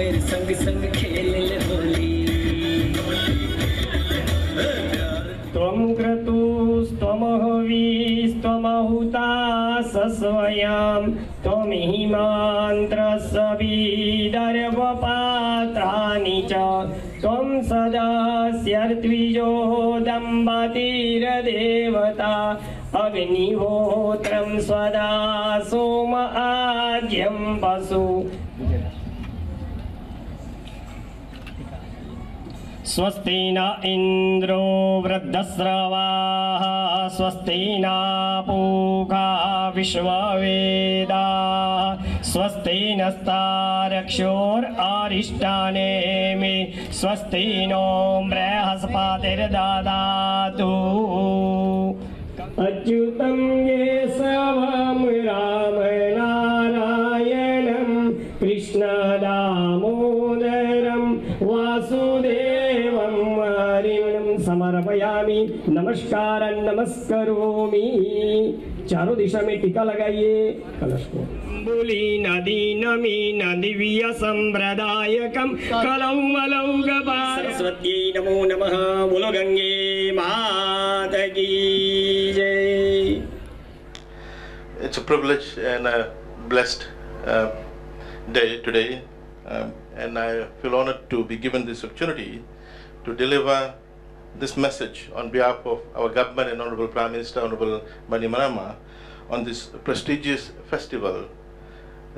मेरे संग संग खेल ले होली। त्वं क्रतुस्त्वमहुविस्त्वमहुता सस्वयं त्वमिहिमान्त्रस्सविदर्भपात्राणि च त्वं सदास्यर्त्विजो दम्पतिर्देवता अग्निहोत्रं स्वदा सोम आज्यं पशु। स्वस्ति न इन्द्रो वृद्धस्रवाः स्वस्ति न पूषा विश्ववेदाः स्वस्ति नस्तारक्षोररिष्टानेमि स्वस्ति नो बृहस्पतिर्दधातु। अच्युतं केशवं रामनारायणं कृष्णदामोदरं वासुदेवं हरिं समर्पयामि। नमस्कारं नमस्करोमि। चारों दिशा में टीका लगाइए कलश को। बोली नदी नमी नदिव्य संप्रदायकम कलौ मलौ गपाल सरस्वती नमो नमः। बोलो गंगे माता की जय। It's a privilege and a blessed day today, and I feel honored to be given this opportunity to deliver this message on behalf of our government and Honorable Prime Minister, Honorable Bani Marama, on this prestigious festival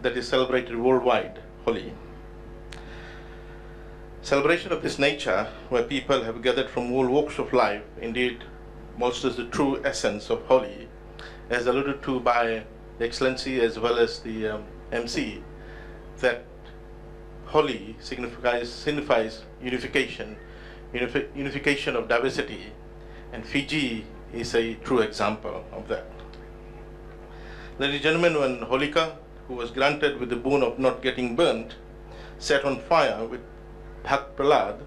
that is celebrated worldwide, Holi. Celebration of this nature, where people have gathered from all walks of life, indeed bolsters the true essence of Holi, as alluded to by the Excellency as well as the MC, that Holi signifies unification of diversity, and Fiji is a true example of that. Ladies and gentlemen, when Holika, who was granted with the boon of not getting burnt, set on fire with Bhakt Prahlad,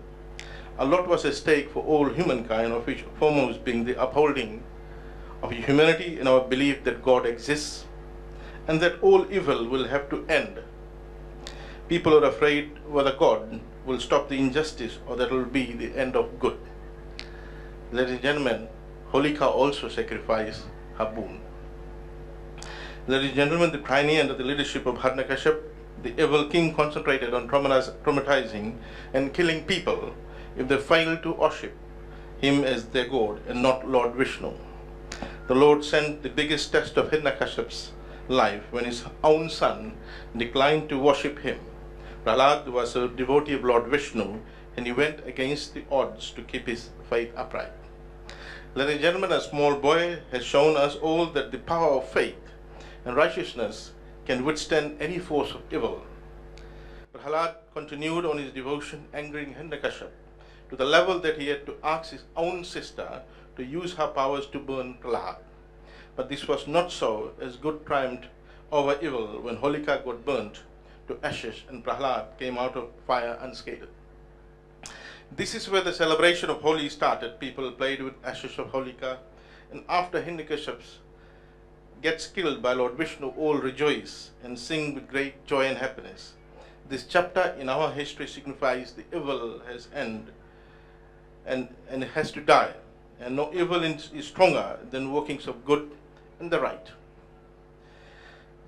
a lot was at stake for all humankind, of which foremost being the upholding of humanity and our belief that God exists and that all evil will have to end. People are afraid whether God will stop the injustice or that will be the end of good. Ladies and gentlemen, Holika also sacrificed her boon. Ladies and gentlemen, the pioneer under the leadership of Hiranyakashipu, the evil king, concentrated on traumatizing and killing people if they failed to worship him as their god and not Lord Vishnu. The Lord sent the biggest test of Hiranyakashipu's life when his own son declined to worship him. Prahlad was a devotee of Lord Vishnu, and he went against the odds to keep his faith upright. Ladies and gentlemen, a small boy has shown us all that the power of faith and righteousness can withstand any force of evil. Prahlad continued on his devotion, angering Hiranyakashipu to the level that he had to ask his own sister to use her powers to burn Prahlad. But this was not so, as good triumphed over evil when Holika got burnt to ashes and Prahlad came out of fire unscathed. This is where the celebration of Holi started. People played with ashes of Holika, and after Hiranyakashipu gets killed by Lord Vishnu, all rejoice and sing with great joy and happiness. This chapter in our history signifies the evil has ended and it has to die, and no evil is stronger than workings of good and the right.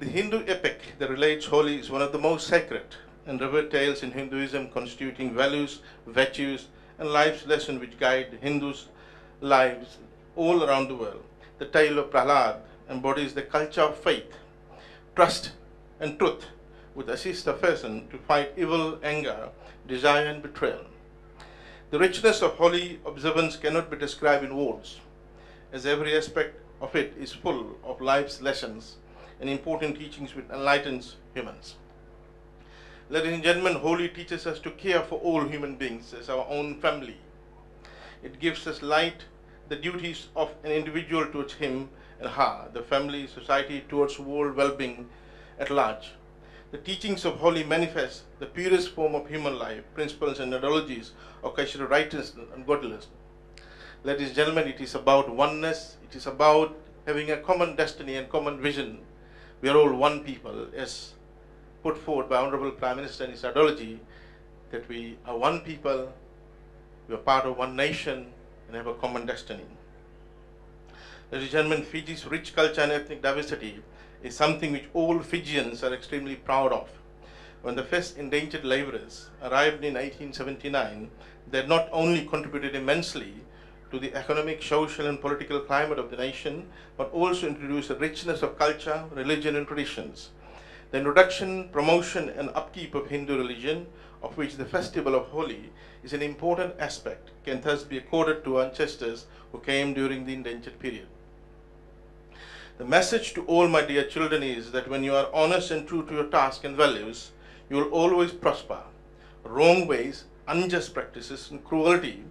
The Hindu epic that relates Holi is one of the most sacred and revered tales in Hinduism, constituting values, virtues, and life's lessons which guide Hindus' lives all around the world. The tale of Prahlad embodies the culture of faith, trust, and truth, which assist a person to fight evil, anger, desire, and betrayal. The richness of Holi observance cannot be described in words, as every aspect of it is full of life's lessons and important teachings which enlightens humans. Ladies and gentlemen, Holi teaches us to care for all human beings as our own family. It gives us light the duties of an individual towards him and her, the family, society, towards world well-being at large. The teachings of Holi manifest the purest form of human life, principles and ideologies of cultural righteousness and godliness. Ladies and gentlemen, it is about oneness. It is about having a common destiny and common vision. We are all one people, as put forward by Honorable Prime Minister in his ideology, that we are one people, we are part of one nation, and have a common destiny. Ladies and gentlemen, Fiji's rich culture and ethnic diversity is something which all Fijians are extremely proud of. When the first endangered laborers arrived in 1879, they had not only contributed immensely to the economic, social, and political climate of the nation, but also introduced a richness of culture, religion, and traditions. The introduction, promotion, and upkeep of Hindu religion, of which the festival of Holi is an important aspect, can thus be accorded to ancestors who came during the indentured period. The message to all my dear children is that when you are honest and true to your task and values, you will always prosper. Wrong ways, unjust practices, and cruelty,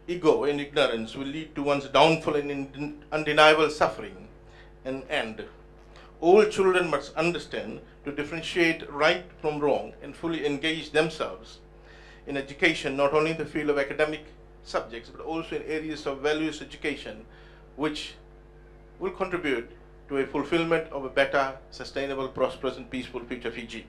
ego, and ignorance will lead to one's downfall and undeniable suffering and end. All children must understand to differentiate right from wrong and fully engage themselves in education, not only in the field of academic subjects, but also in areas of values education, which will contribute to a fulfillment of a better, sustainable, prosperous, and peaceful future Fiji.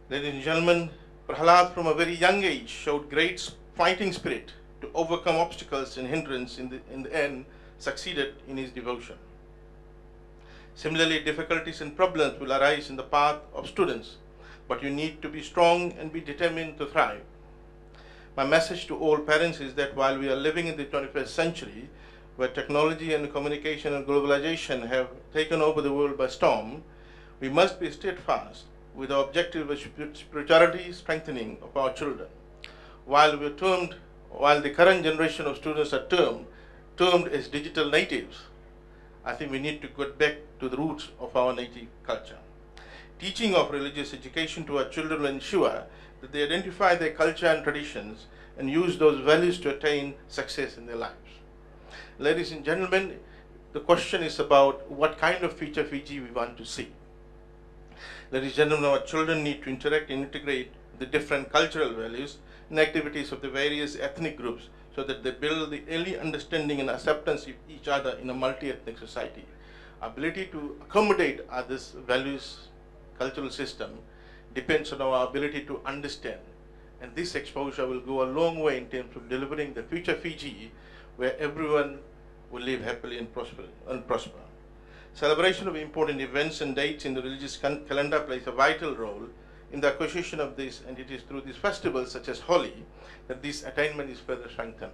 Ladies and gentlemen, Prahalad from a very young age showed great fighting spirit to overcome obstacles and hindrances. In the end, succeeded in his devotion. Similarly, difficulties and problems will arise in the path of students, but you need to be strong and be determined to thrive. My message to all parents is that while we are living in the 21st century, where technology and communication and globalization have taken over the world by storm, we must be steadfast with the objective of spirituality strengthening of our children. While the current generation of students are termed as digital natives, I think we need to get back to the roots of our native culture. Teaching of religious education to our children will ensure that they identify their culture and traditions and use those values to attain success in their lives. Ladies and gentlemen, the question is about what kind of future Fiji we want to see. Ladies and gentlemen, our children need to interact and integrate the different cultural values and activities of the various ethnic groups so that they build the early understanding and acceptance of each other in a multi-ethnic society. Ability to accommodate others' values, cultural system depends on our ability to understand, and this exposure will go a long way in terms of delivering the future Fiji where everyone will live happily and prosper. Celebration of important events and dates in the religious calendar plays a vital role in the acquisition of this, and it is through these festivals such as Holi that this attainment is further strengthened.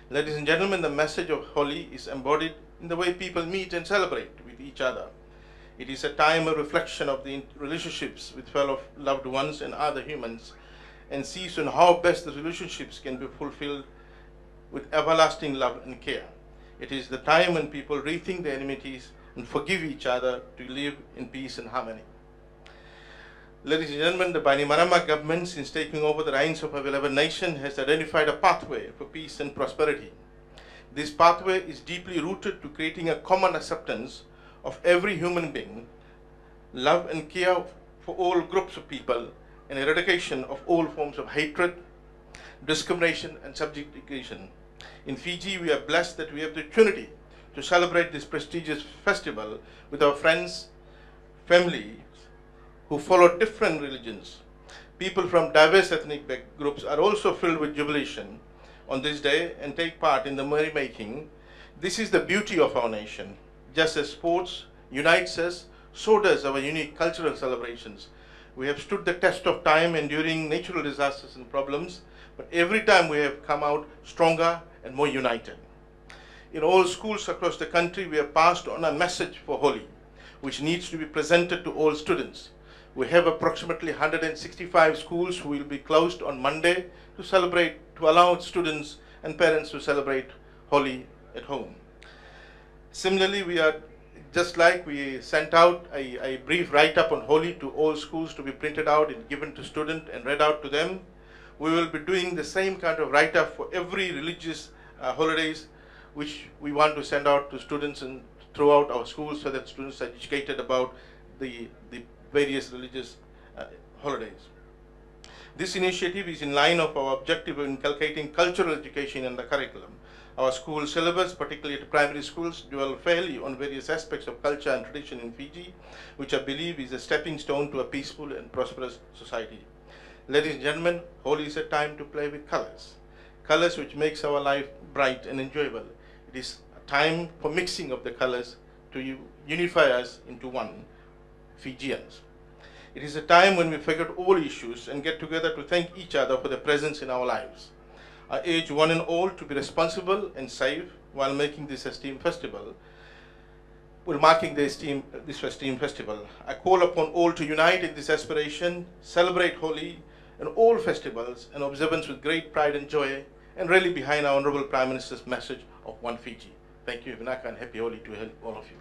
Ladies and gentlemen, the message of Holi is embodied in the way people meet and celebrate with each other. It is a time of reflection of the relationships with fellow loved ones and other humans, and sees on how best the relationships can be fulfilled with everlasting love and care. It is the time when people rethink their enmities and forgive each other to live in peace and harmony. Ladies and gentlemen, the Bainimarama government, since taking over the reins of our beloved nation, has identified a pathway for peace and prosperity. This pathway is deeply rooted to creating a common acceptance of every human being, love and care for all groups of people, and eradication of all forms of hatred, discrimination, and subjugation. In Fiji, we are blessed that we have the opportunity to celebrate this prestigious festival with our friends, family, who follow different religions. People from diverse ethnic groups are also filled with jubilation on this day and take part in the merrymaking. This is the beauty of our nation. Just as sports unites us, so does our unique cultural celebrations. We have stood the test of time enduring natural disasters and problems, but every time we have come out stronger and more united. In all schools across the country, we have passed on a message for Holi, which needs to be presented to all students. We have approximately 165 schools who will be closed on Monday to allow students and parents to celebrate Holi at home. Similarly, we sent out a brief write-up on Holi to all schools to be printed out and given to students and read out to them. We will be doing the same kind of write-up for every religious holidays, which we want to send out to students and throughout our schools so that students are educated about the various religious holidays. This initiative is in line of our objective of inculcating cultural education in the curriculum. Our school syllabus, particularly at primary schools, dwell fairly on various aspects of culture and tradition in Fiji, which I believe is a stepping stone to a peaceful and prosperous society. Ladies and gentlemen, Holi is a time to play with colors. Colors which makes our life bright and enjoyable. It is a time for mixing of the colors to unify us into one, Fijians. It is a time when we forget all issues and get together to thank each other for their presence in our lives. I urge one and all to be responsible and safe while making this esteemed festival. This esteemed festival. I call upon all to unite in this aspiration, celebrate Holi and all festivals and observance with great pride and joy, and rally behind our Honorable Prime Minister's message of one Fiji. Thank you, Vinaka, and happy Holi to all of you.